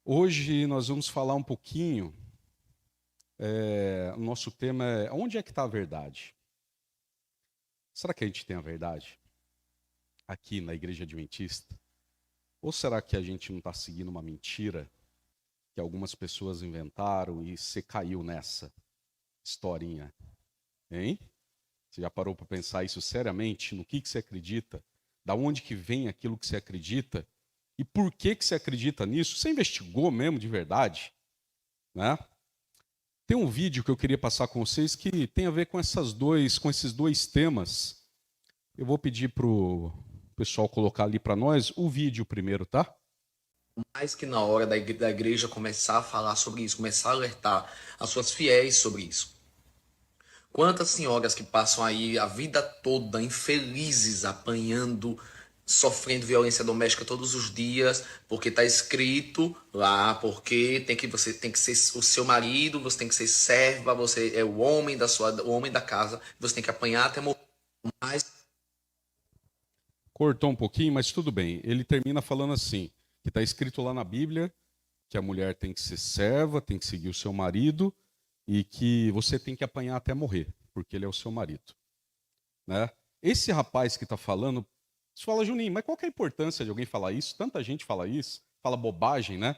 Hoje nós vamos falar um pouquinho, o nosso tema é onde é que está a verdade? Será que a gente tem a verdade aqui na Igreja Adventista? Ou será que a gente não está seguindo uma mentira que algumas pessoas inventaram e você caiu nessa historinha? Hein? Você já parou para pensar isso seriamente? No que você acredita? Da onde que vem aquilo que você acredita? E por que você acredita nisso? Você investigou mesmo de verdade? Né? Tem um vídeo que eu queria passar com vocês que tem a ver com esses dois temas. Eu vou pedir para o pessoal colocar ali para nós o vídeo primeiro, tá? Mais que na hora da igreja começar a falar sobre isso, começar a alertar as suas fiéis sobre isso. Quantas senhoras que passam aí a vida toda infelizes, apanhando, sofrendo violência doméstica todos os dias, porque tá escrito lá, porque você tem que ser o seu marido, você tem que ser serva, você é o homem o homem da casa, você tem que apanhar até morrer. Mas Cortou um pouquinho, mas tudo bem. Ele termina falando assim, que está escrito lá na Bíblia que a mulher tem que ser serva, tem que seguir o seu marido e que você tem que apanhar até morrer, porque ele é o seu marido, né? Esse rapaz que está falando, você fala, Juninho, mas qual que é a importância de alguém falar isso? Tanta gente fala isso, fala bobagem, né?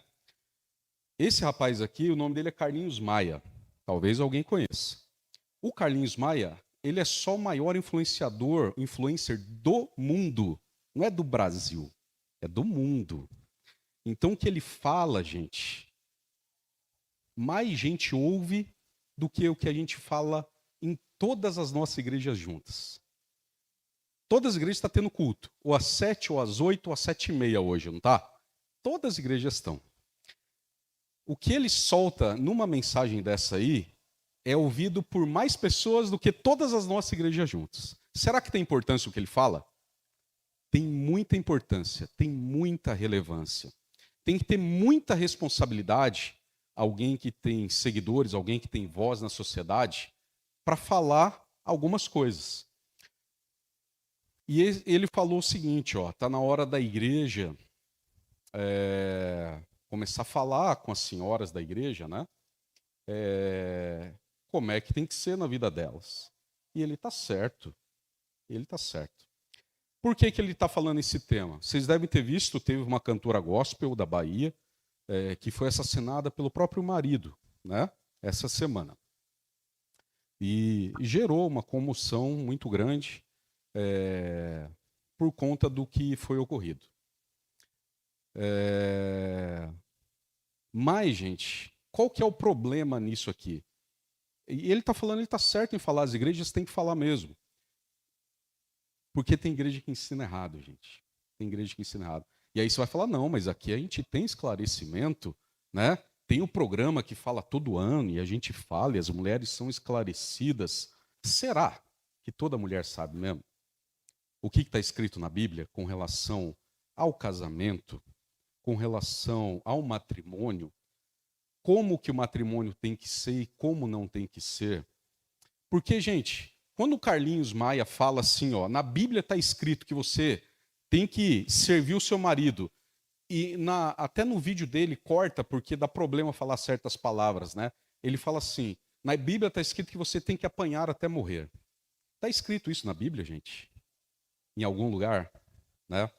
Esse rapaz aqui, o nome dele é Carlinhos Maia. Talvez alguém conheça. O Carlinhos Maia, ele é só o maior influencer do mundo. Não é do Brasil, é do mundo. Então o que ele fala, gente, mais gente ouve do que o que a gente fala em todas as nossas igrejas juntas. Todas as igrejas estão tendo culto, ou às 7, ou às 8, ou às 7h30 hoje, não tá? Todas as igrejas estão. O que ele solta numa mensagem dessa aí é ouvido por mais pessoas do que todas as nossas igrejas juntas. Será que tem importância o que ele fala? Tem muita importância, tem muita relevância. Tem que ter muita responsabilidade alguém que tem seguidores, alguém que tem voz na sociedade, para falar algumas coisas. E ele falou o seguinte, ó, tá na hora da igreja começar a falar com as senhoras da igreja, né? Como é que tem que ser na vida delas. E ele está certo. Ele está certo. Por que ele está falando esse tema? Vocês devem ter visto, teve uma cantora gospel da Bahia que foi assassinada pelo próprio marido, né? Essa semana. E gerou uma comoção muito grande por conta do que foi ocorrido. Mas, gente, qual que é o problema nisso aqui? E ele está falando, ele está certo em falar, as igrejas têm que falar mesmo. Porque tem igreja que ensina errado, gente. Tem igreja que ensina errado. E aí você vai falar, não, mas aqui a gente tem esclarecimento, né? Tem o programa que fala todo ano e a gente fala e as mulheres são esclarecidas. Será que toda mulher sabe mesmo? O que está escrito na Bíblia com relação ao casamento, com relação ao matrimônio, como que o matrimônio tem que ser e como não tem que ser? Porque, gente, quando o Carlinhos Maia fala assim, ó, na Bíblia está escrito que você tem que servir o seu marido, e até no vídeo dele corta porque dá problema falar certas palavras, né? Ele fala assim, na Bíblia está escrito que você tem que apanhar até morrer. Está escrito isso na Bíblia, gente? Em algum lugar, né?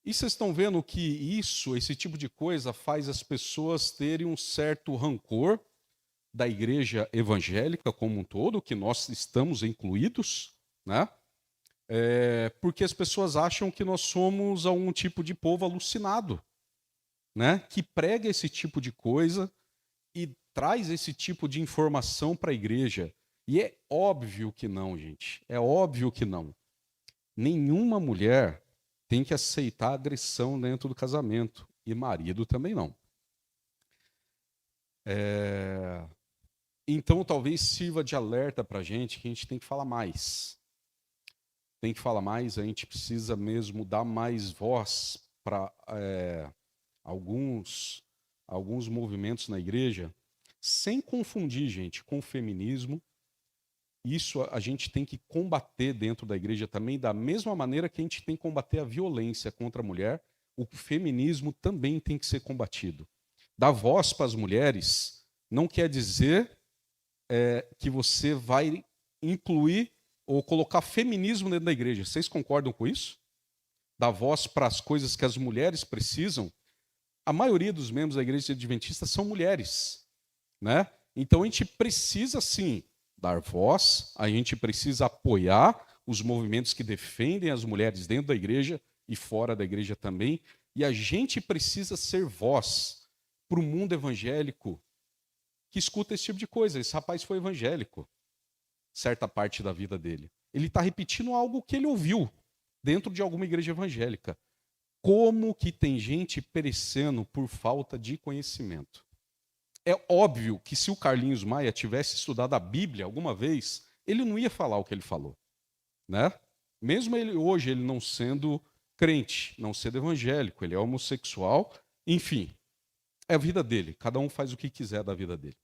E vocês estão vendo que esse tipo de coisa faz as pessoas terem um certo rancor da igreja evangélica como um todo, que nós estamos incluídos, né? Porque as pessoas acham que nós somos algum tipo de povo alucinado, né? Que prega esse tipo de coisa e traz esse tipo de informação para a igreja. E é óbvio que não, gente. É óbvio que não. Nenhuma mulher tem que aceitar agressão dentro do casamento. E marido também não. Então, talvez sirva de alerta para a gente que a gente tem que falar mais. Tem que falar mais, a gente precisa mesmo dar mais voz para alguns movimentos na igreja, sem confundir, gente, com o feminismo. Isso a gente tem que combater dentro da igreja também, da mesma maneira que a gente tem que combater a violência contra a mulher, o feminismo também tem que ser combatido. Dar voz para as mulheres não quer dizer que você vai incluir ou colocar feminismo dentro da igreja. Vocês concordam com isso? Dar voz para as coisas que as mulheres precisam. A maioria dos membros da igreja adventista são mulheres, né? Então a gente precisa sim dar voz, a gente precisa apoiar os movimentos que defendem as mulheres dentro da igreja e fora da igreja também, e a gente precisa ser voz para o mundo evangélico que escuta esse tipo de coisa. Esse rapaz foi evangélico, certa parte da vida dele. Ele está repetindo algo que ele ouviu dentro de alguma igreja evangélica. Como que tem gente perecendo por falta de conhecimento? É óbvio que se o Carlinhos Maia tivesse estudado a Bíblia alguma vez, ele não ia falar o que ele falou, né? Mesmo hoje ele não sendo crente, não sendo evangélico, ele é homossexual, enfim, é a vida dele, cada um faz o que quiser da vida dele.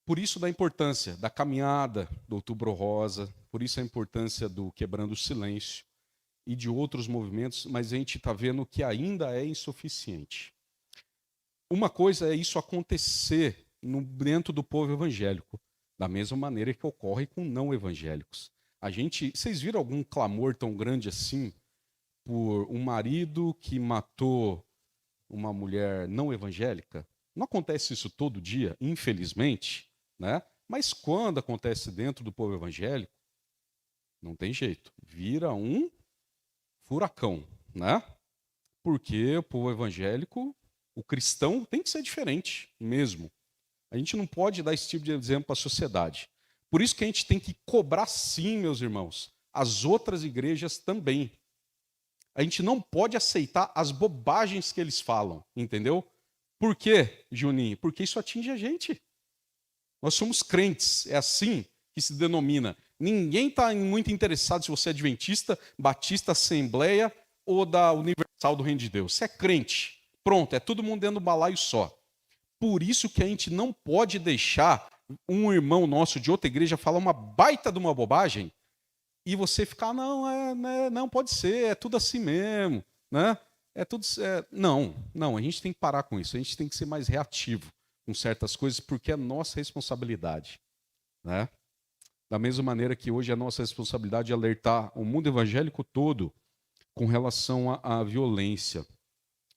Por isso da importância da caminhada do Outubro Rosa, por isso a importância do Quebrando o Silêncio e de outros movimentos, mas a gente está vendo que ainda é insuficiente. Uma coisa é isso acontecer dentro do povo evangélico, da mesma maneira que ocorre com não evangélicos. Vocês viram algum clamor tão grande assim por um marido que matou uma mulher não evangélica? Não acontece isso todo dia, infelizmente, né? Mas quando acontece dentro do povo evangélico, não tem jeito, vira um furacão, né? Porque o povo evangélico, o cristão, tem que ser diferente mesmo. A gente não pode dar esse tipo de exemplo para a sociedade. Por isso que a gente tem que cobrar sim, meus irmãos, as outras igrejas também. A gente não pode aceitar as bobagens que eles falam, entendeu? Por quê, Juninho? Porque isso atinge a gente. Nós somos crentes, é assim que se denomina. Ninguém está muito interessado se você é adventista, batista, assembleia ou da Universal do Reino de Deus. Você é crente. Pronto, é todo mundo dentro do balaio só. Por isso que a gente não pode deixar um irmão nosso de outra igreja falar uma baita de uma bobagem e você ficar, não pode ser, é tudo assim mesmo, né? Não, a gente tem que parar com isso, a gente tem que ser mais reativo com certas coisas, porque é nossa responsabilidade, né? Da mesma maneira que hoje é nossa responsabilidade alertar o mundo evangélico todo com relação à violência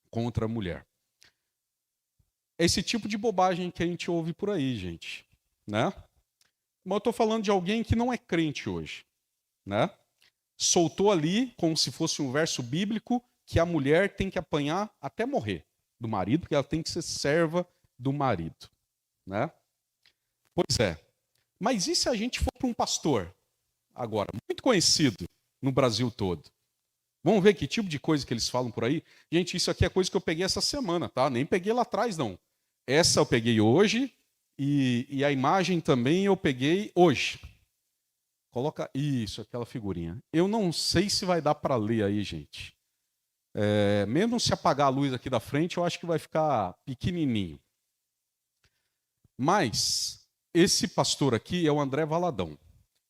contra a mulher. É esse tipo de bobagem que a gente ouve por aí, gente, né? Mas eu estou falando de alguém que não é crente hoje, né? Soltou ali, como se fosse um verso bíblico, que a mulher tem que apanhar até morrer do marido, porque ela tem que ser serva do marido, né? Pois é. Mas e se a gente for para um pastor, agora, muito conhecido no Brasil todo? Vamos ver que tipo de coisa que eles falam por aí? Gente, isso aqui é coisa que eu peguei essa semana, tá? Nem peguei lá atrás, não. Essa eu peguei hoje e a imagem também eu peguei hoje. Coloca isso, aquela figurinha. Eu não sei se vai dar para ler aí, gente. Mesmo se apagar a luz aqui da frente, eu acho que vai ficar pequenininho. Mas esse pastor aqui é o André Valadão.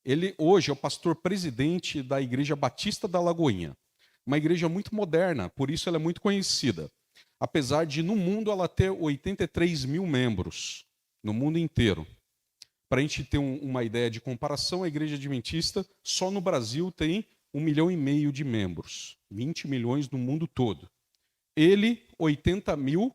Ele hoje é o pastor presidente da Igreja Batista da Lagoinha. Uma igreja muito moderna, por isso ela é muito conhecida. Apesar de, no mundo, ela ter 83 mil membros, no mundo inteiro. Para a gente ter uma ideia de comparação, a Igreja Adventista, só no Brasil, tem 1,5 milhão de membros. 20 milhões no mundo todo. Ele, 80 mil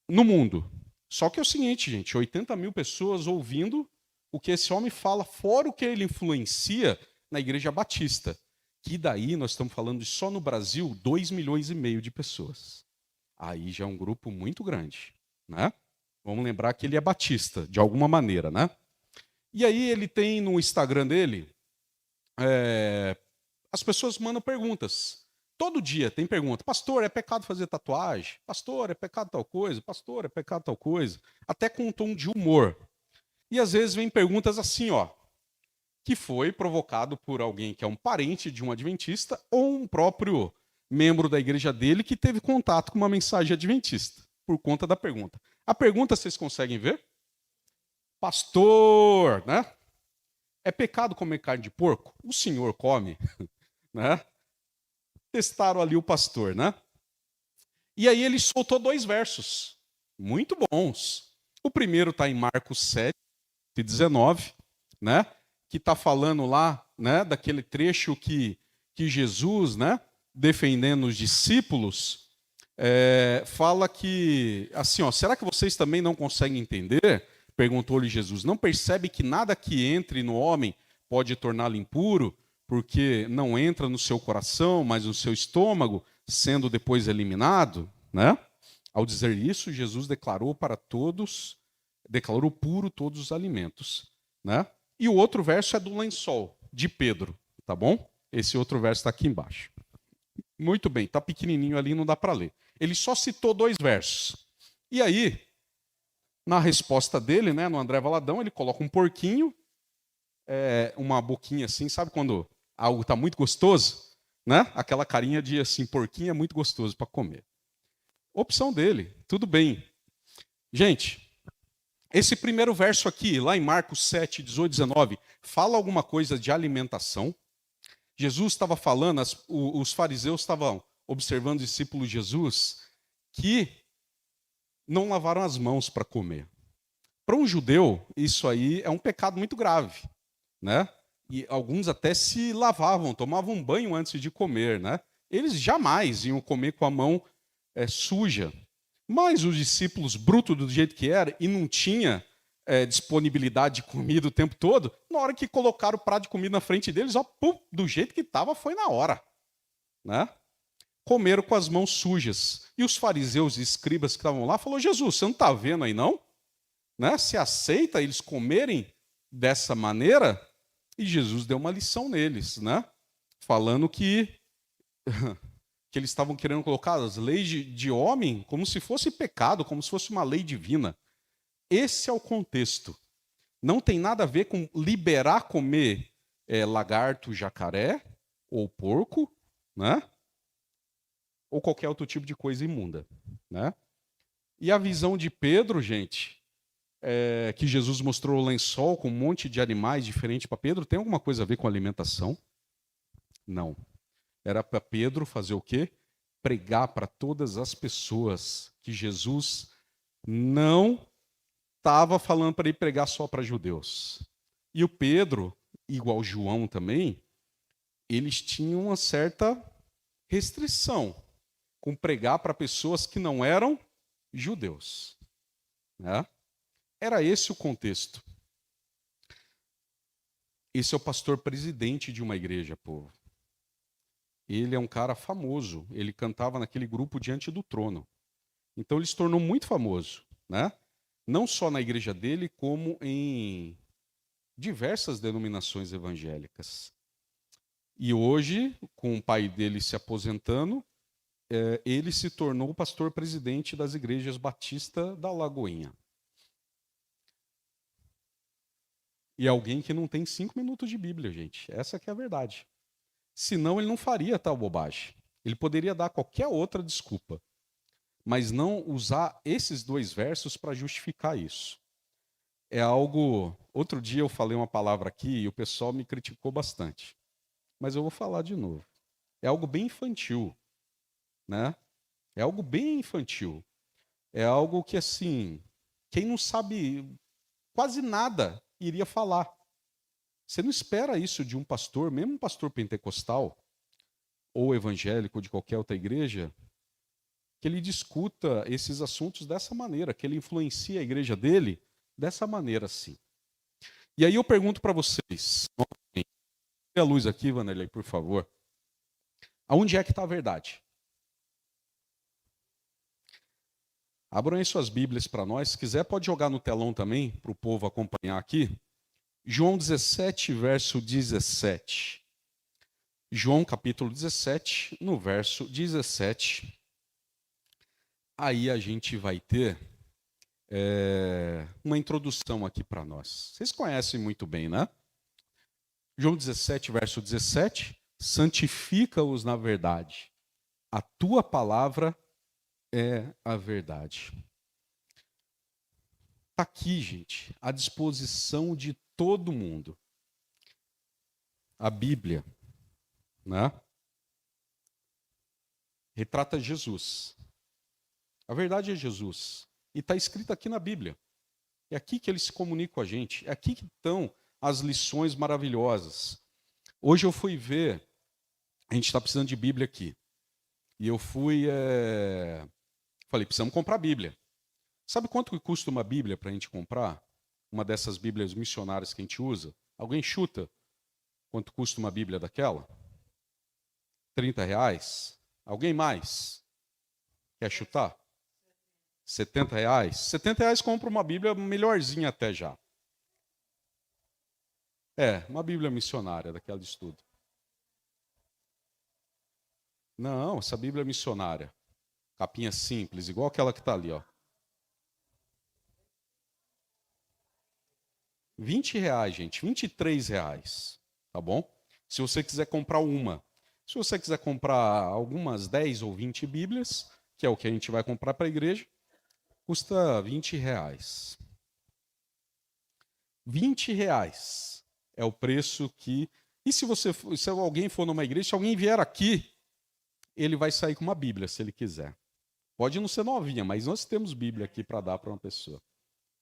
no mundo. Só que é o seguinte, gente, 80 mil pessoas ouvindo o que esse homem fala, fora o que ele influencia na Igreja Batista. Que daí nós estamos falando de só no Brasil 2,5 milhões de pessoas. Aí já é um grupo muito grande, né? Vamos lembrar que ele é batista, de alguma maneira, né? E aí ele tem no Instagram dele, as pessoas mandam perguntas. Todo dia tem pergunta. Pastor, é pecado fazer tatuagem? Pastor, é pecado tal coisa? Pastor, é pecado tal coisa? Até com um tom de humor. E às vezes vem perguntas assim, ó, que foi provocado por alguém que é um parente de um adventista ou um próprio membro da igreja dele que teve contato com uma mensagem adventista, por conta da pergunta. A pergunta vocês conseguem ver? Pastor, né? É pecado comer carne de porco? O senhor come, né? Testaram ali o pastor, né? E aí ele soltou 2 versos, muito bons. O primeiro está em Marcos 7:19, né? Que está falando lá, né, daquele trecho que Jesus, né, defendendo os discípulos, fala que, assim, ó, será que vocês também não conseguem entender? Perguntou-lhe Jesus. Não percebe que nada que entre no homem pode torná-lo impuro, porque não entra no seu coração, mas no seu estômago, sendo depois eliminado, né? Ao dizer isso, Jesus declarou puro todos os alimentos, né? E o outro verso é do lençol, de Pedro, tá bom? Esse outro verso está aqui embaixo. Muito bem, está pequenininho ali, não dá para ler. Ele só citou 2 versos. E aí, na resposta dele, né, no André Valadão, ele coloca um porquinho, uma boquinha assim, sabe quando algo está muito gostoso? Né? Aquela carinha de assim, porquinho é muito gostoso para comer. Opção dele, tudo bem. Gente, esse primeiro verso aqui, lá em Marcos 7:18-19, fala alguma coisa de alimentação. Jesus estava falando, os fariseus estavam observando os discípulos de Jesus que não lavaram as mãos para comer. Para um judeu, isso aí é um pecado muito grave, né? E alguns até se lavavam, tomavam um banho antes de comer, né? Eles jamais iam comer com a mão suja. Mas os discípulos, brutos do jeito que era, e não tinha disponibilidade de comida o tempo todo, na hora que colocaram o prato de comida na frente deles, ó, pum, do jeito que estava, foi na hora. Né? Comeram com as mãos sujas. E os fariseus e escribas que estavam lá falaram, Jesus, você não está vendo aí não? Né? Se aceita eles comerem dessa maneira? E Jesus deu uma lição neles, né? Falando que eles estavam querendo colocar as leis de homem como se fosse pecado, como se fosse uma lei divina. Esse é o contexto. Não tem nada a ver com liberar comer lagarto, jacaré ou porco, né? Ou qualquer outro tipo de coisa imunda, né? E a visão de Pedro, gente, que Jesus mostrou o lençol com um monte de animais diferentes para Pedro, tem alguma coisa a ver com alimentação? Não. Era para Pedro fazer o quê? Pregar para todas as pessoas que Jesus não estava falando para ele pregar só para judeus. E o Pedro, igual João também, eles tinham uma certa restrição com pregar para pessoas que não eram judeus. Né? Era esse o contexto. Esse é o pastor presidente de uma igreja, povo. Ele é um cara famoso. Ele cantava naquele grupo Diante do Trono. Então ele se tornou muito famoso, né? Não só na igreja dele, como em diversas denominações evangélicas. E hoje, com o pai dele se aposentando, ele se tornou o pastor presidente das igrejas Batista da Lagoinha. E alguém que não tem 5 minutos de Bíblia, gente. Essa que é a verdade. Senão ele não faria tal bobagem. Ele poderia dar qualquer outra desculpa, mas não usar esses 2 versos para justificar isso. É algo... Outro dia eu falei uma palavra aqui e o pessoal me criticou bastante. Mas eu vou falar de novo. É algo bem infantil, né? É algo bem infantil. É algo que, assim, quem não sabe quase nada iria falar. Você não espera isso de um pastor, mesmo um pastor pentecostal, ou evangélico, ou de qualquer outra igreja, que ele discuta esses assuntos dessa maneira, que ele influencie a igreja dele dessa maneira, assim. E aí eu pergunto para vocês, a luz aqui, Vanderlei, por favor. Aonde é que está a verdade? Abram aí suas Bíblias para nós. Se quiser, pode jogar no telão também, para o povo acompanhar aqui. João 17, verso 17. João, capítulo 17, no verso 17. Aí a gente vai ter uma introdução aqui para nós. Vocês conhecem muito bem, né? João 17, verso 17. Santifica-os na verdade. A tua palavra é a verdade. Está aqui, gente, à disposição de todo mundo. A Bíblia, né? Retrata Jesus. A verdade é Jesus. E está escrito aqui na Bíblia. É aqui que ele se comunica com a gente. É aqui que estão as lições maravilhosas. Hoje eu fui ver, a gente está precisando de Bíblia aqui. E eu falei, precisamos comprar Bíblia. Sabe quanto que custa uma Bíblia para a gente comprar? Uma dessas Bíblias missionárias que a gente usa? Alguém chuta quanto custa uma Bíblia daquela? R$ 30? Alguém mais? Quer chutar? R$ 70? R$ 70 compra uma Bíblia melhorzinha até já. Uma Bíblia missionária daquela de estudo. Não, essa Bíblia missionária. Capinha simples, igual aquela que está ali, ó. R$ 20, gente. R$ 23, tá bom? Se você quiser comprar uma. Se você quiser comprar algumas 10 ou 20 Bíblias, que é o que a gente vai comprar para a igreja, custa R$ 20. R$ 20 é o preço que... E se alguém for numa igreja, se alguém vier aqui, ele vai sair com uma Bíblia, se ele quiser. Pode não ser novinha, mas nós temos Bíblia aqui para dar para uma pessoa.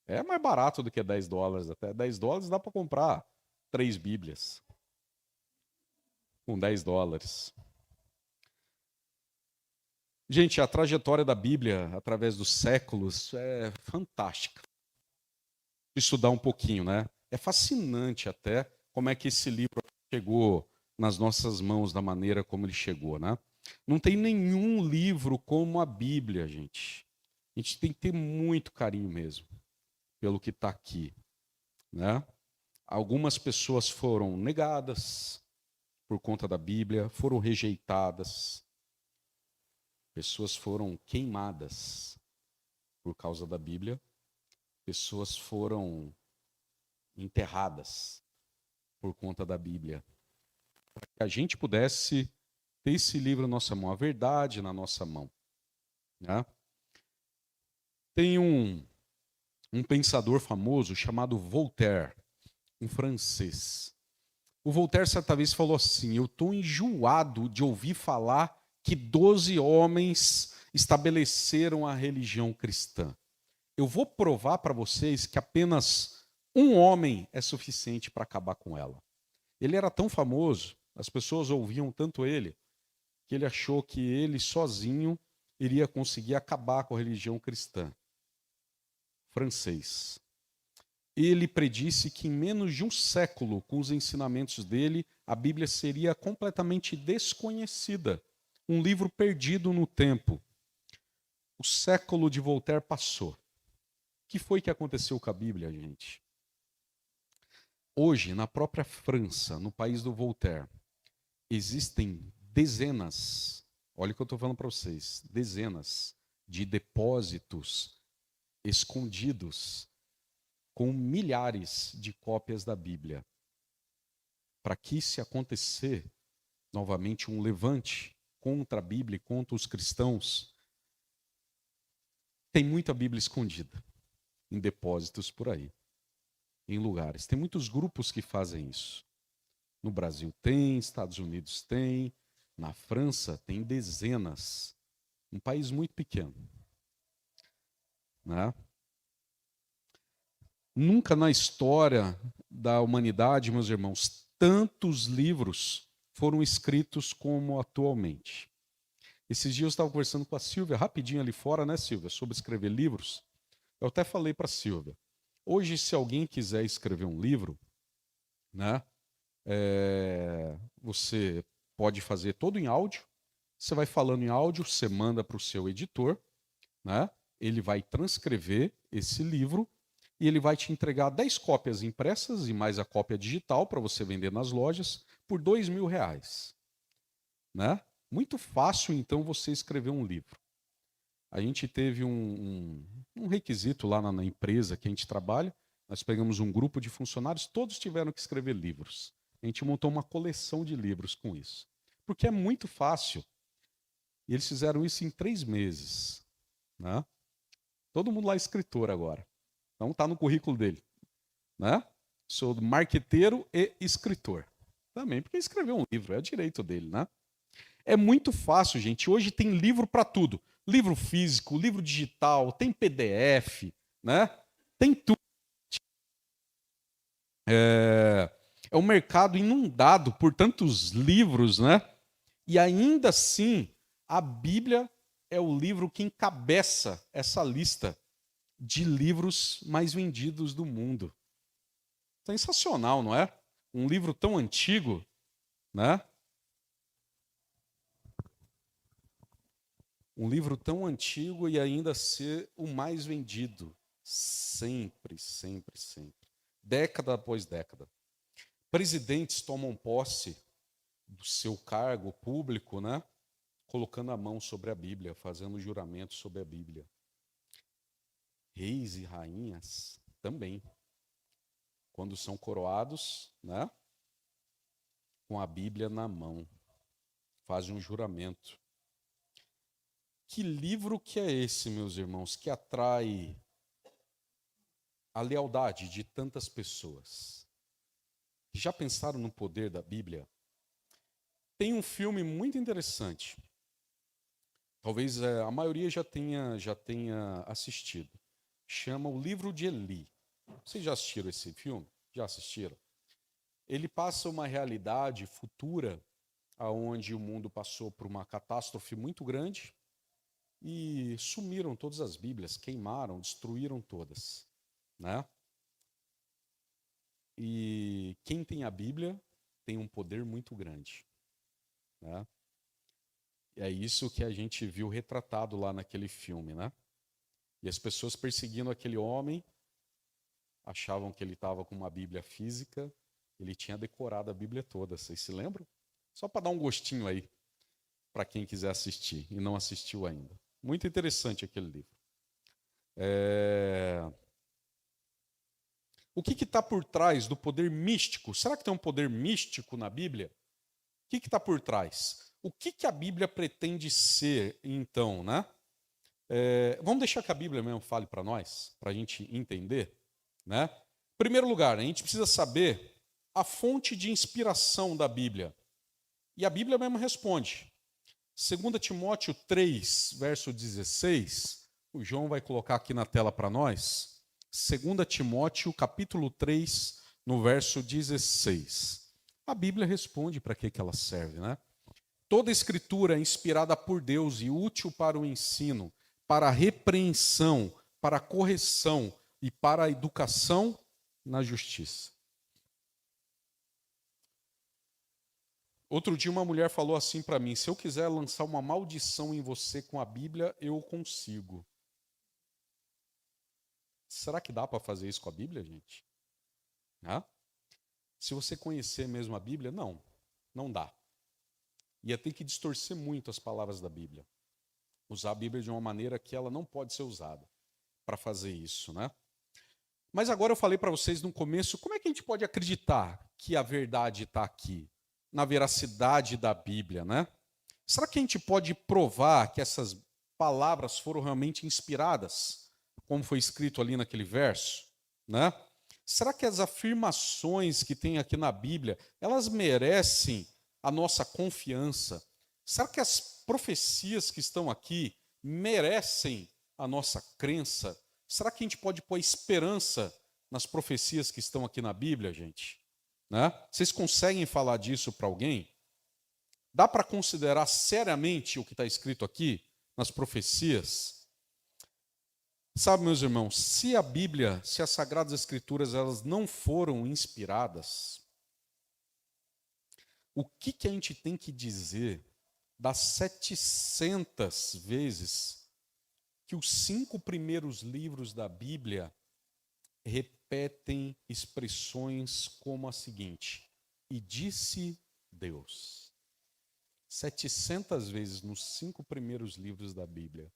É mais barato do que $10. Até $10 dá para comprar 3 Bíblias. Com $10. Gente, a trajetória da Bíblia, através dos séculos, é fantástica. Estudar um pouquinho, né? É fascinante até como é que esse livro chegou nas nossas mãos da maneira como ele chegou, né? Não tem nenhum livro como a Bíblia, gente. A gente tem que ter muito carinho mesmo pelo que está aqui, né? Algumas pessoas foram negadas por conta da Bíblia, foram rejeitadas. Pessoas foram queimadas por causa da Bíblia. Pessoas foram enterradas por conta da Bíblia. Para que a gente pudesse ter esse livro na nossa mão, a verdade na nossa mão, né? Tem um pensador famoso chamado Voltaire, um francês. O Voltaire certa vez falou assim: eu estou enjoado de ouvir falar que 12 homens estabeleceram a religião cristã. Eu vou provar para vocês que apenas um homem é suficiente para acabar com ela. Ele era tão famoso, as pessoas ouviam tanto ele, que ele achou que ele sozinho iria conseguir acabar com a religião cristã. Francês. Ele predisse que em menos de um século, com os ensinamentos dele, a Bíblia seria completamente desconhecida. Um livro perdido no tempo. O século de Voltaire passou. O que foi que aconteceu com a Bíblia, gente? Hoje, na própria França, no país do Voltaire, existem dezenas, olha o que eu estou falando para vocês, dezenas de depósitos escondidos com milhares de cópias da Bíblia. Para que, se acontecer novamente um levante contra a Bíblia e contra os cristãos, tem muita Bíblia escondida em depósitos por aí, em lugares. Tem muitos grupos que fazem isso. No Brasil tem, Estados Unidos tem, na França tem dezenas. Um país muito pequeno, né? Nunca na história da humanidade, meus irmãos, tantos livros foram escritos como atualmente. Esses dias eu estava conversando com a Silvia, rapidinho ali fora, né, Silvia, sobre escrever livros. Eu até falei para a Silvia, hoje, se alguém quiser escrever um livro, né, você pode fazer todo em áudio, você vai falando em áudio, você manda para o seu editor, né, ele vai transcrever esse livro e ele vai te entregar 10 cópias impressas e mais a cópia digital para você vender nas lojas por R$2.000. Né? Muito fácil, então, você escrever um livro. A gente teve um requisito lá na empresa que a gente trabalha. Nós pegamos um grupo de funcionários, todos tiveram que escrever livros. A gente montou uma coleção de livros com isso. Porque é muito fácil. E eles fizeram isso em 3 meses. Né? Todo mundo lá é escritor agora. Então está no currículo dele. Né? Sou marqueteiro e escritor. Também, porque escrever um livro é o direito dele, né? É muito fácil, gente. Hoje tem livro para tudo. livro físico, livro digital, tem PDF, né? Tem tudo. É um mercado inundado por tantos livros, né? E ainda assim, a Bíblia é o livro que encabeça essa lista de livros mais vendidos do mundo. Sensacional, não é? Um livro tão antigo, né? Um livro tão antigo e ainda ser o mais vendido. Sempre, sempre, sempre. Década após década. Presidentes tomam posse do seu cargo público, né? Colocando a mão sobre a Bíblia, fazendo juramento sobre a Bíblia. Reis e rainhas também. Quando são coroados, né? Com a Bíblia na mão. Fazem um juramento. Que livro que é esse, meus irmãos, que atrai a lealdade de tantas pessoas? Já pensaram no poder da Bíblia? Tem um filme muito interessante. Talvez a maioria já tenha assistido. Chama O Livro de Eli. Vocês já assistiram esse filme? Já assistiram? Ele passa uma realidade futura, onde o mundo passou por uma catástrofe muito grande e sumiram todas as Bíblias, queimaram, destruíram todas, né? E quem tem a Bíblia tem um poder muito grande, né? É isso que a gente viu retratado lá naquele filme, né? E as pessoas perseguindo aquele homem, achavam que ele estava com uma Bíblia física, ele tinha decorado a Bíblia toda, vocês se lembram? Só para dar um gostinho aí, para quem quiser assistir e não assistiu ainda. Muito interessante aquele livro. O que está por trás do poder místico? Será que tem um poder místico na Bíblia? O que está por trás? O que a Bíblia pretende ser, então, né? Vamos deixar que a Bíblia mesmo fale para nós, para a gente entender, né? Em primeiro lugar, a gente precisa saber a fonte de inspiração da Bíblia. E a Bíblia mesmo responde. 2 Timóteo 3, verso 16, o João vai colocar aqui na tela para nós. 2 Timóteo, capítulo 3, no verso 16. A Bíblia responde para que ela serve, né? Toda escritura é inspirada por Deus e útil para o ensino, para a repreensão, para a correção e para a educação na justiça. Outro dia uma mulher falou assim para mim: se eu quiser lançar uma maldição em você com a Bíblia, eu consigo. Será que dá para fazer isso com a Bíblia, gente? Se você conhecer mesmo a Bíblia, não dá. Ia ter que distorcer muito as palavras da Bíblia. Usar a Bíblia de uma maneira que ela não pode ser usada para fazer isso, né? Mas agora eu falei para vocês no começo, como é que a gente pode acreditar que a verdade está aqui? Na veracidade da Bíblia, né? Será que a gente pode provar que essas palavras foram realmente inspiradas, como foi escrito ali naquele verso, né? Será que as afirmações que tem aqui na Bíblia, elas merecem a nossa confiança? Será que as profecias que estão aqui merecem a nossa crença? Será que a gente pode pôr esperança nas profecias que estão aqui na Bíblia, gente? Né? Vocês conseguem falar disso para alguém? Dá para considerar seriamente o que está escrito aqui nas profecias? Sabe, meus irmãos, se a Bíblia, se as Sagradas Escrituras, elas não foram inspiradas, o que a gente tem que dizer das 700 vezes que os 5 primeiros livros da Bíblia repetem expressões como a seguinte: e disse Deus. 700 vezes nos 5 primeiros livros da Bíblia.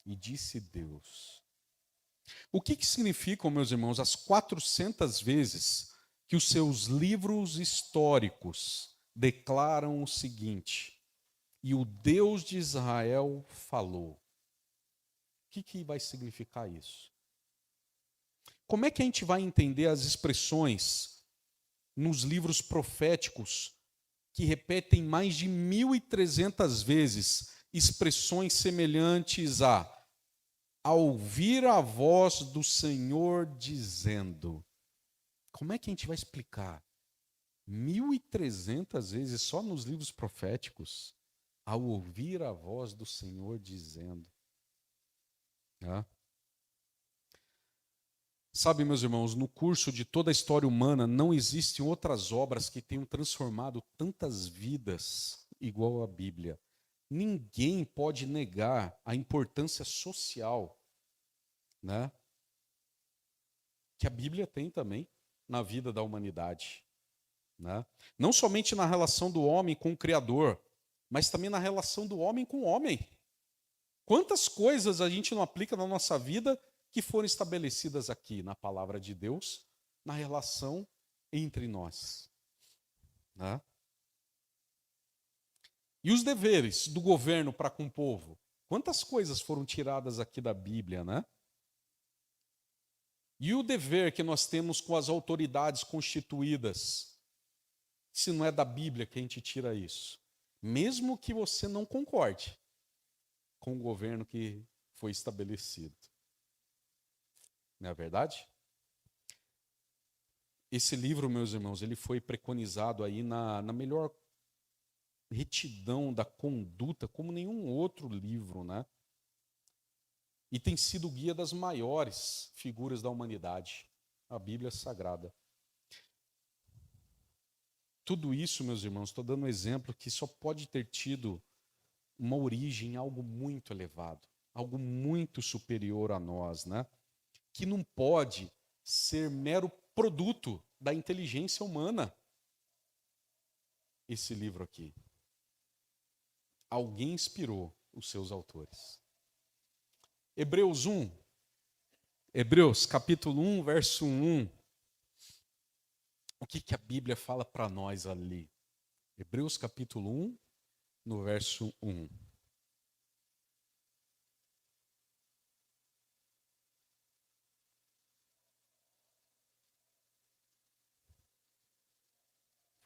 E disse Deus. O que significam, meus irmãos, as 400 vezes que os seus livros históricos declaram o seguinte: e o Deus de Israel falou? O que vai significar isso? Como é que a gente vai entender as expressões nos livros proféticos que repetem mais de 1.300 vezes expressões semelhantes a ouvir a voz do Senhor dizendo. Como é que a gente vai explicar? 1.300 vezes só nos livros proféticos, ao ouvir a voz do Senhor dizendo. Sabe, meus irmãos, no curso de toda a história humana, não existem outras obras que tenham transformado tantas vidas igual a Bíblia. Ninguém pode negar a importância social, né, que a Bíblia tem também na vida da humanidade. Né? Não somente na relação do homem com o Criador, mas também na relação do homem com o homem. Quantas coisas a gente não aplica na nossa vida que foram estabelecidas aqui na palavra de Deus, na relação entre nós. Né? E os deveres do governo para com o povo? Quantas coisas foram tiradas aqui da Bíblia, né? E o dever que nós temos com as autoridades constituídas? Se não é da Bíblia que a gente tira isso. Mesmo que você não concorde com o governo que foi estabelecido. Não é verdade? Esse livro, meus irmãos, ele foi preconizado aí na melhor retidão da conduta, como nenhum outro livro, né? E tem sido o guia das maiores figuras da humanidade, a Bíblia Sagrada. Tudo isso, meus irmãos, estou dando um exemplo que só pode ter tido uma origem em algo muito elevado, algo muito superior a nós, né? Que não pode ser mero produto da inteligência humana. Esse livro aqui. Alguém inspirou os seus autores. Hebreus 1. Hebreus capítulo 1, verso 1. O que a Bíblia fala para nós ali? Hebreus capítulo 1, no verso 1.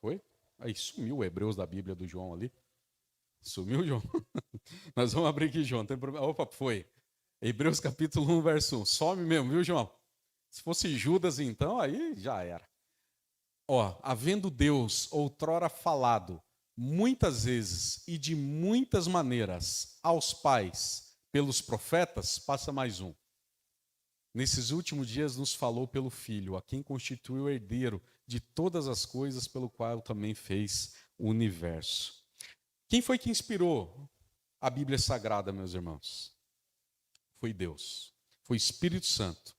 Foi? Aí sumiu o Hebreus da Bíblia do João ali. Sumiu, João? Nós vamos abrir aqui, João. Tem problema. Opa, foi. Hebreus capítulo 1, verso 1. Some mesmo, viu, João? Se fosse Judas, então, aí já era. Ó, havendo Deus outrora falado muitas vezes e de muitas maneiras aos pais pelos profetas, passa mais um. Nesses últimos dias nos falou pelo Filho, a quem constituiu o herdeiro de todas as coisas, pelo qual também fez o universo. Quem foi que inspirou a Bíblia Sagrada, meus irmãos? Foi Deus. Foi o Espírito Santo.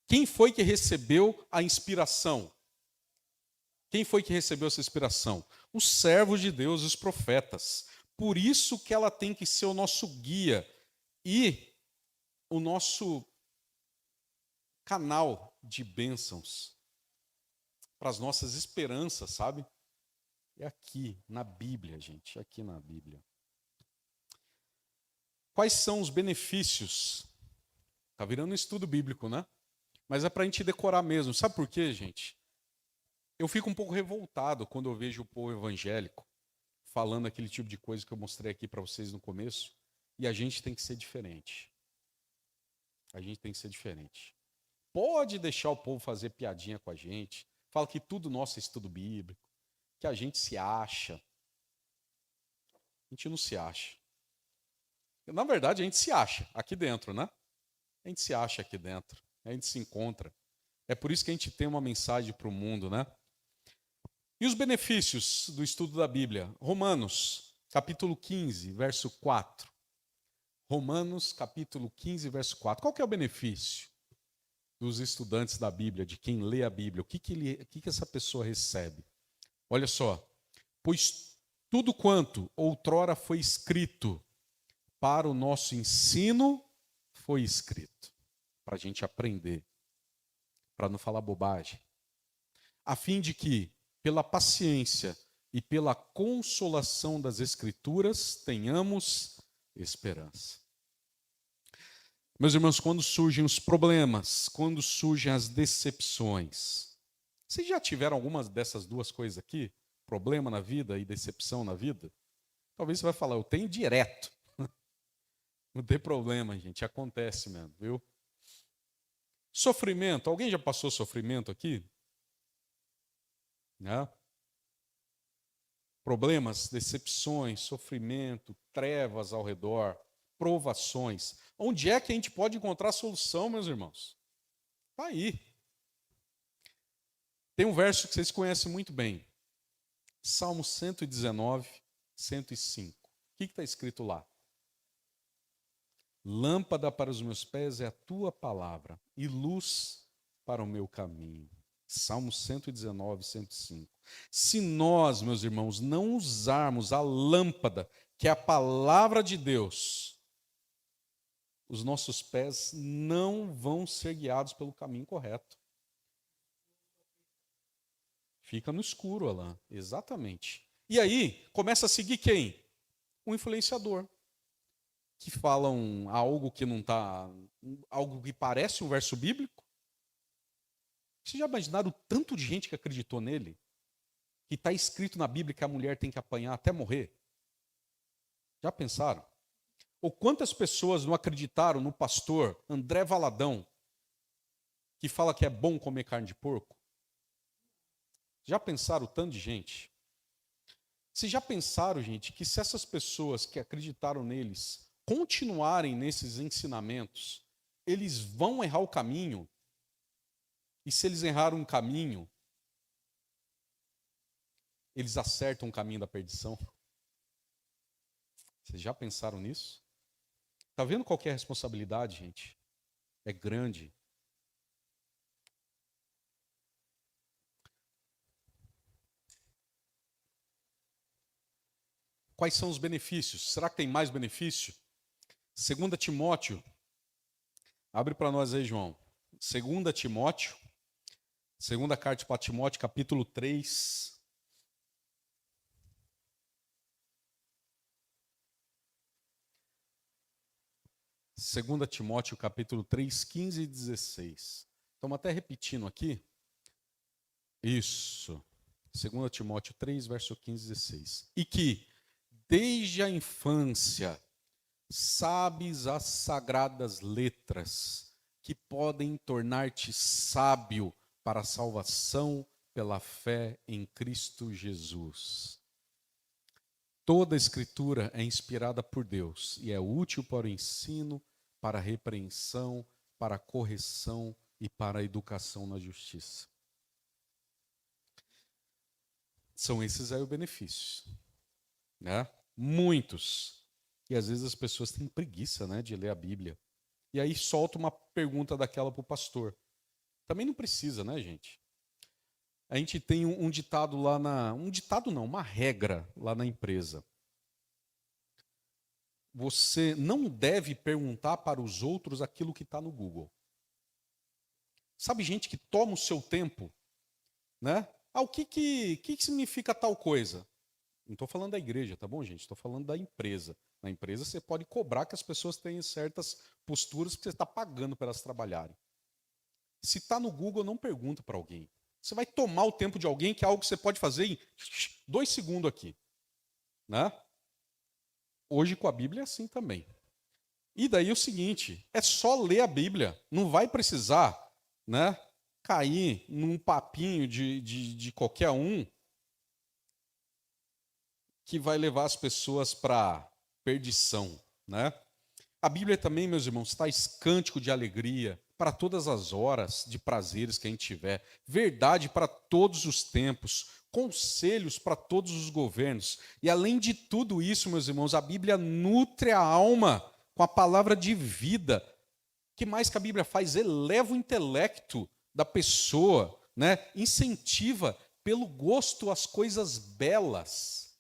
Quem foi que recebeu a inspiração? Quem foi que recebeu essa inspiração? Os servos de Deus, os profetas. Por isso que ela tem que ser o nosso guia e o nosso canal de bênçãos para as nossas esperanças, sabe? É aqui, na Bíblia, gente, aqui na Bíblia. Quais são os benefícios? Está virando um estudo bíblico, né? Mas é para a gente decorar mesmo. Sabe por quê, gente? Eu fico um pouco revoltado quando eu vejo o povo evangélico falando aquele tipo de coisa que eu mostrei aqui para vocês no começo, e a gente tem que ser diferente. A gente tem que ser diferente. Pode deixar o povo fazer piadinha com a gente, fala que tudo nosso é estudo bíblico, que a gente se acha. A gente não se acha. Na verdade, a gente se acha aqui dentro, né? A gente se acha aqui dentro, a gente se encontra. É por isso que a gente tem uma mensagem para o mundo, né? E os benefícios do estudo da Bíblia? Romanos, capítulo 15, verso 4. Romanos, capítulo 15, verso 4. Qual que é o benefício dos estudantes da Bíblia, de quem lê a Bíblia? O que essa pessoa recebe? Olha só. Pois tudo quanto outrora foi escrito para o nosso ensino, foi escrito. Para a gente aprender. Para não falar bobagem. A fim de que, pela paciência e pela consolação das Escrituras, tenhamos esperança. Meus irmãos, quando surgem os problemas, quando surgem as decepções, vocês já tiveram algumas dessas duas coisas aqui? Problema na vida e decepção na vida? Talvez você vai falar, eu tenho direto. Não tem problema, gente. Acontece mesmo, viu? Sofrimento. Alguém já passou sofrimento aqui? Né? Problemas, decepções, sofrimento, trevas ao redor, provações. Onde é que a gente pode encontrar a solução, meus irmãos? Está aí. Tem um verso que vocês conhecem muito bem. Salmo 119, 105. O que está escrito lá? Lâmpada para os meus pés é a tua palavra e luz para o meu caminho. Salmo 119, 105. Se nós, meus irmãos, não usarmos a lâmpada, que é a palavra de Deus, os nossos pés não vão ser guiados pelo caminho correto. Fica no escuro, Alain. Exatamente. E aí, começa a seguir quem? O influenciador. Que falam algo que não está, algo que parece um verso bíblico. Vocês já imaginaram o tanto de gente que acreditou nele? Que está escrito na Bíblia que a mulher tem que apanhar até morrer? Já pensaram? Ou quantas pessoas não acreditaram no pastor André Valadão, que fala que é bom comer carne de porco? Já pensaram o tanto de gente? Vocês já pensaram, gente, que se essas pessoas que acreditaram neles continuarem nesses ensinamentos, eles vão errar o caminho? E se eles erraram um caminho, eles acertam o caminho da perdição? Vocês já pensaram nisso? Está vendo qual que é a responsabilidade, gente? É grande. Quais são os benefícios? Será que tem mais benefício? 2 Timóteo. Abre para nós aí, João. 2 Timóteo. Segunda carta para Timóteo, capítulo 3. Segunda Timóteo, capítulo 3, 15 e 16. Estamos até repetindo aqui. Isso. 2 Timóteo 3, verso 15 e 16. E que, desde a infância, sabes as sagradas letras, que podem tornar-te sábio para a salvação pela fé em Cristo Jesus. Toda a Escritura é inspirada por Deus e é útil para o ensino, para a repreensão, para a correção e para a educação na justiça. São esses aí os benefícios, né? Muitos. E às vezes as pessoas têm preguiça, né, de ler a Bíblia. E aí solta uma pergunta daquela para o pastor. Também não precisa, né, gente? A gente tem um ditado lá um ditado não, uma regra lá na empresa. Você não deve perguntar para os outros aquilo que está no Google. Sabe gente que toma o seu tempo, né? O que significa tal coisa? Não estou falando da igreja, tá bom, gente? Estou falando da empresa. Na empresa você pode cobrar que as pessoas tenham certas posturas porque você está pagando para elas trabalharem. Se está no Google, não pergunta para alguém. Você vai tomar o tempo de alguém, que é algo que você pode fazer em 2 segundos aqui. Né? Hoje com a Bíblia é assim também. E daí é o seguinte, é só ler a Bíblia. Não vai precisar, né, cair num papinho de qualquer um que vai levar as pessoas para perdição. Né? A Bíblia também, meus irmãos, traz cântico de alegria para todas as horas de prazeres que a gente tiver, verdade para todos os tempos, conselhos para todos os governos. E além de tudo isso, meus irmãos, a Bíblia nutre a alma com a palavra de vida. O que mais que a Bíblia faz? Eleva o intelecto da pessoa, né? Incentiva pelo gosto às coisas belas.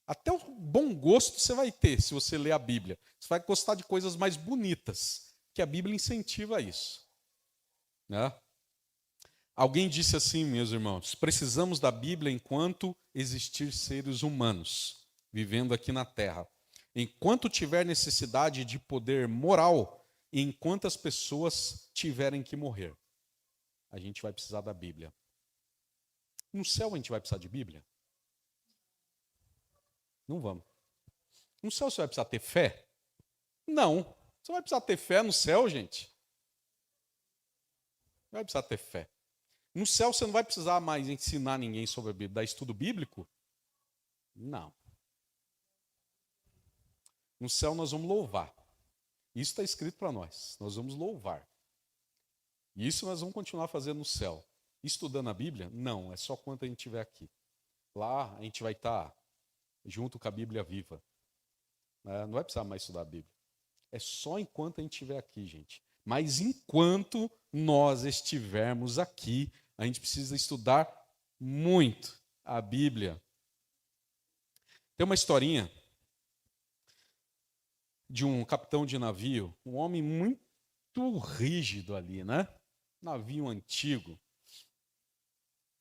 Até o bom gosto você vai ter se você ler a Bíblia. Você vai gostar de coisas mais bonitas, que a Bíblia incentiva isso. Né? Alguém disse assim, meus irmãos, precisamos da Bíblia enquanto existir seres humanos vivendo aqui na Terra. Enquanto tiver necessidade de poder moral e enquanto as pessoas tiverem que morrer, a gente vai precisar da Bíblia. No céu a gente vai precisar de Bíblia? Não vamos. No céu você vai precisar ter fé? Não. Você vai precisar ter fé no céu, gente. Não vai precisar ter fé. No céu você não vai precisar mais ensinar ninguém sobre a Bíblia, dar estudo bíblico? Não. No céu nós vamos louvar. Isso está escrito para nós. Nós vamos louvar. E isso nós vamos continuar fazendo no céu. Estudando a Bíblia? Não, é só quando a gente estiver aqui. Lá a gente vai estar junto com a Bíblia viva. Não vai precisar mais estudar a Bíblia. É só enquanto a gente estiver aqui, gente. Mas enquanto nós estivermos aqui, a gente precisa estudar muito a Bíblia. Tem uma historinha de um capitão de navio, um homem muito rígido ali, né? Navio antigo.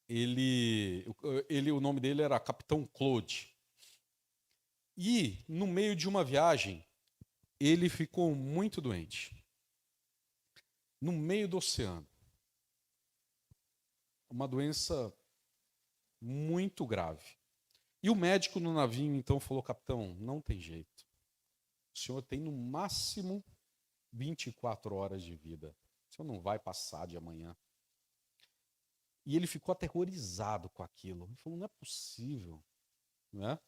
O nome dele era Capitão Claude. E, no meio de uma viagem, ele ficou muito doente. No meio do oceano. Uma doença muito grave. E o médico no navio, então, falou: capitão, não tem jeito. O senhor tem, no máximo, 24 horas de vida. O senhor não vai passar de amanhã. E ele ficou aterrorizado com aquilo. Ele falou: não é possível. Né?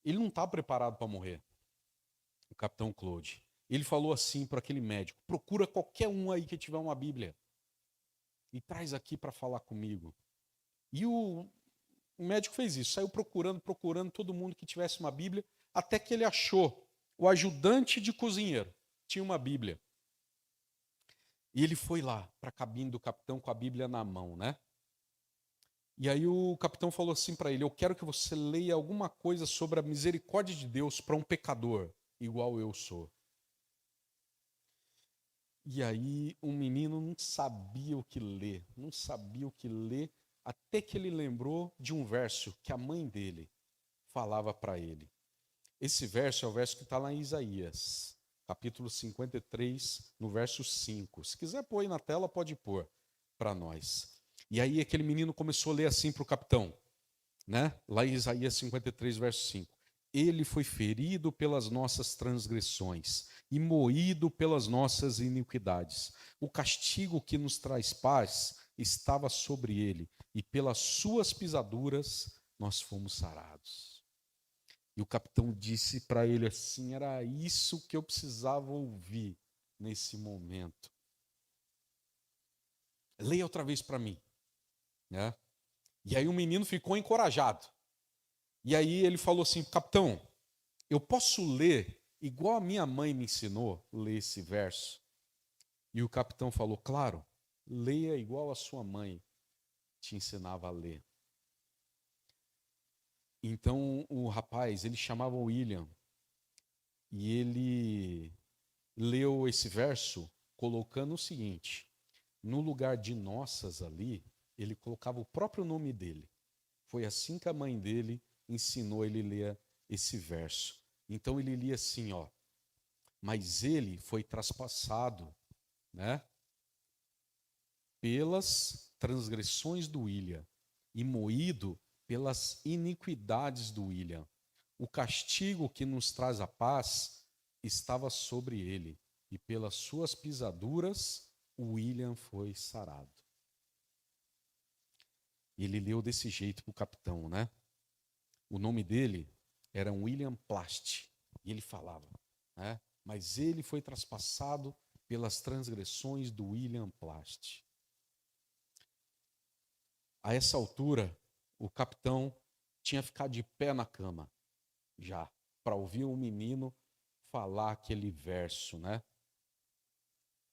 Ele não está preparado para morrer, o capitão Claude. Ele falou assim para aquele médico: procura qualquer um aí que tiver uma Bíblia e traz aqui para falar comigo. E o médico fez isso, saiu procurando todo mundo que tivesse uma Bíblia, até que ele achou o ajudante de cozinheiro, tinha uma Bíblia. E ele foi lá para a cabine do capitão com a Bíblia na mão, né? E aí o capitão falou assim para ele: eu quero que você leia alguma coisa sobre a misericórdia de Deus para um pecador, igual eu sou. E aí um menino não sabia o que ler, até que ele lembrou de um verso que a mãe dele falava para ele. Esse verso é o verso que está lá em Isaías, capítulo 53, no verso 5. Se quiser pôr aí na tela, pode pôr para nós. E aí aquele menino começou a ler assim para o capitão, né? Lá em Isaías 53, verso 5. Ele foi ferido pelas nossas transgressões e moído pelas nossas iniquidades. O castigo que nos traz paz estava sobre ele, e pelas suas pisaduras nós fomos sarados. E o capitão disse para ele assim: era isso que eu precisava ouvir nesse momento. Leia outra vez para mim. Né? E aí o menino ficou encorajado. E aí ele falou assim: capitão, eu posso ler igual a minha mãe me ensinou a ler esse verso? E o capitão falou: claro, leia igual a sua mãe te ensinava a ler. Então o rapaz, ele chamava William, e ele leu esse verso colocando o seguinte: no lugar de nossas ali, ele colocava o próprio nome dele. Foi assim que a mãe dele ensinou ele a ler esse verso. Então ele lia assim, ó: mas ele foi traspassado, né, pelas transgressões do William e moído pelas iniquidades do William. O castigo que nos traz a paz estava sobre ele, e pelas suas pisaduras o William foi sarado. E ele leu desse jeito para o capitão, né? O nome dele era William Plast. E ele falava, né? Mas ele foi traspassado pelas transgressões do William Plast. A essa altura, o capitão tinha ficado de pé na cama, já, para ouvir o menino falar aquele verso, né?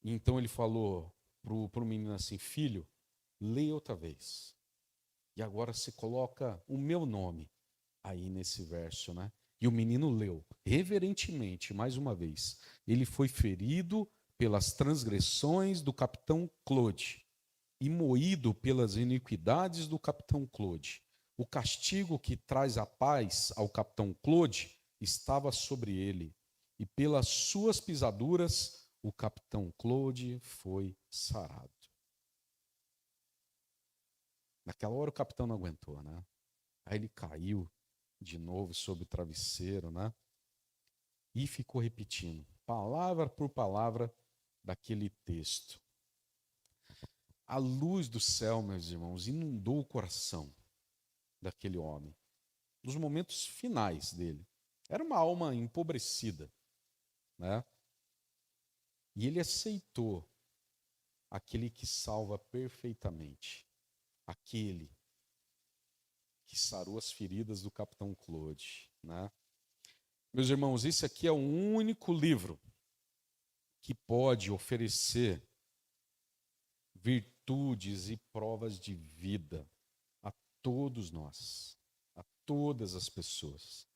E então ele falou para o menino assim: filho, leia outra vez. E agora se coloca o meu nome aí nesse verso, né? E o menino leu reverentemente, mais uma vez: ele foi ferido pelas transgressões do capitão Claude e moído pelas iniquidades do capitão Claude. O castigo que traz a paz ao capitão Claude estava sobre ele, e pelas suas pisaduras o capitão Claude foi sarado. Naquela hora o capitão não aguentou, né? Aí ele caiu de novo sobre o travesseiro, né? E ficou repetindo, palavra por palavra, daquele texto. A luz do céu, meus irmãos, inundou o coração daquele homem, nos momentos finais dele. Era uma alma empobrecida, né? E ele aceitou aquele que salva perfeitamente, aquele que sarou as feridas do Capitão Claude, né? Meus irmãos, esse aqui é o único livro que pode oferecer virtudes e provas de vida a todos nós, a todas as pessoas.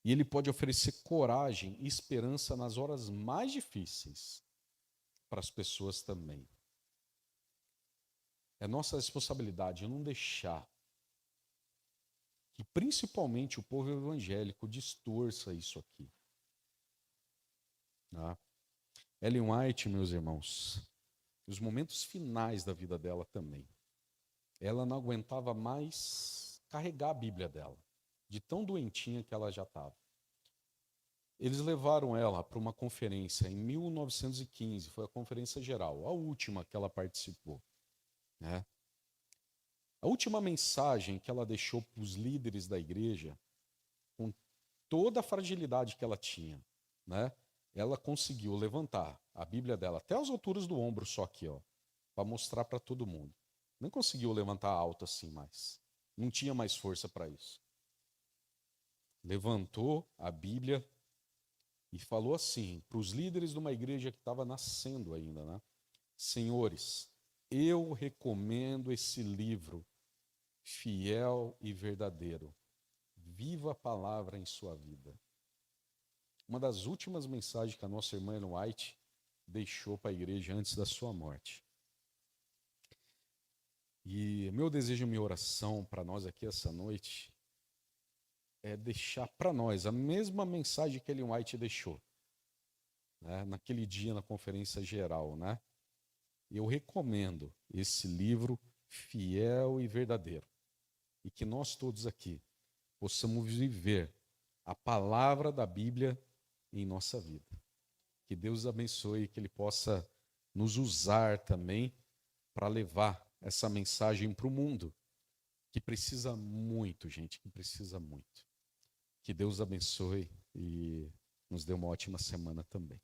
E ele pode oferecer coragem e esperança nas horas mais difíceis para as pessoas também. É nossa responsabilidade não deixar que principalmente o povo evangélico distorça isso aqui. Tá? Ellen White, meus irmãos, nos momentos finais da vida dela também, ela não aguentava mais carregar a Bíblia dela, de tão doentinha que ela já estava. Eles levaram ela para uma conferência em 1915, foi a Conferência Geral, a última que ela participou, né? A última mensagem que ela deixou para os líderes da igreja, com toda a fragilidade que ela tinha, né? Ela conseguiu levantar a Bíblia dela até as alturas do ombro, só aqui, ó, para mostrar para todo mundo. Não conseguiu levantar alto assim mais. Não tinha mais força para isso. Levantou a Bíblia e falou assim para os líderes de uma igreja que estava nascendo ainda, né? Senhores, eu recomendo esse livro fiel e verdadeiro. Viva a palavra em sua vida. Uma das últimas mensagens que a nossa irmã Ellen White deixou para a igreja antes da sua morte. E meu desejo e minha oração para nós aqui essa noite é deixar para nós a mesma mensagem que Ellen White deixou, né, naquele dia na conferência geral, né? Eu recomendo esse livro fiel e verdadeiro. E que nós todos aqui possamos viver a palavra da Bíblia em nossa vida. Que Deus abençoe e que Ele possa nos usar também para levar essa mensagem para o mundo, que precisa muito, gente, que precisa muito. Que Deus abençoe e nos dê uma ótima semana também.